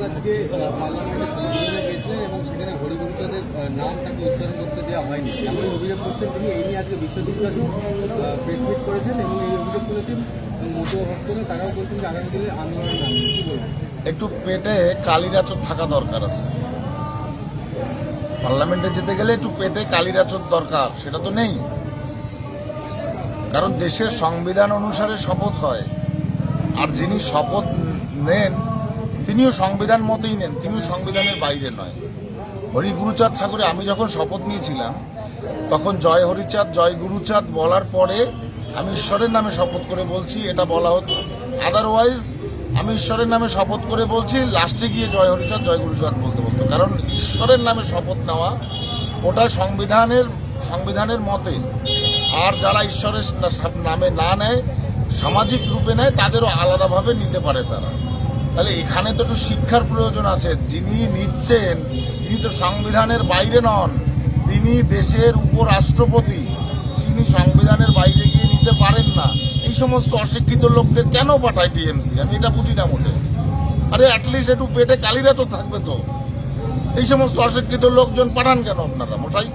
আজকে পার্লামেন্টে গিয়েছিলেন এবং সেখানে হরিগুরুচাঁদের নামটাকে উচ্চারণ করতে দেওয়া হয়নি এমন অভিযোগ করছেন তিনি। এই নিয়ে আজকে বিশ্ব জিজ্ঞাসু প্রেস মিট করেছেন এবং এই অভিযোগ করেছেন মতো ভক্তরা, তারাও বলছেন যে আগামী দিনে আন্দোলনের নাম কি বলবেন? একটু পেটে কালিরাচর থাকা দরকার আছে। পার্লামেন্টে যেতে গেলে একটু পেটে কালিরাচর দরকার, সেটা তো নেই। কারণ দেশের সংবিধান অনুসারে শপথ হয়, আর যিনি শপথ নেন তিনিও সংবিধান মতেই নেন, তিনিও সংবিধানের বাইরে নয়। হরিগুরুচাঁদ ঠাকুরে আমি যখন শপথ নিয়েছিলাম তখন জয় হরিচাঁদ জয় গুরুচাঁদ বলার পরে আমি ঈশ্বরের নামে শপথ করে বলছি এটা বলা হতো। আদারওয়াইজ আমি ঈশ্বরের নামে শপথ করে বলছি, লাস্টে গিয়ে জয় হরিচাঁদ জয় গুরুচাঁদ বলতে বলতো। কারণ ঈশ্বরের নামে শপথ নেওয়া ওটা সংবিধানের মতে। আর যারা ঈশ্বরের নামে না নেয়, সামাজিক রূপে নেয়, তাদেরও আলাদাভাবে নিতে পারে তারা। তাহলে এখানে তো একটু শিক্ষার প্রয়োজন আছে। যিনি নিচ্ছেন তিনি তো সংবিধানের বাইরে নন, তিনি দেশের উপরাষ্ট্রপতি, তিনি সংবিধানের বাইরে গিয়ে নিতে পারেন না। এই সমস্ত অশিক্ষিত লোকদের কেন পাঠায় টিএমসি, আমি এটা বুঝি না মোটে। আরে অ্যাটলিস্ট একটু পেটে কালিরাচর থাকবে তো, এই সমস্ত অশিক্ষিত লোকজন পাঠান কেন আপনারা মশাই?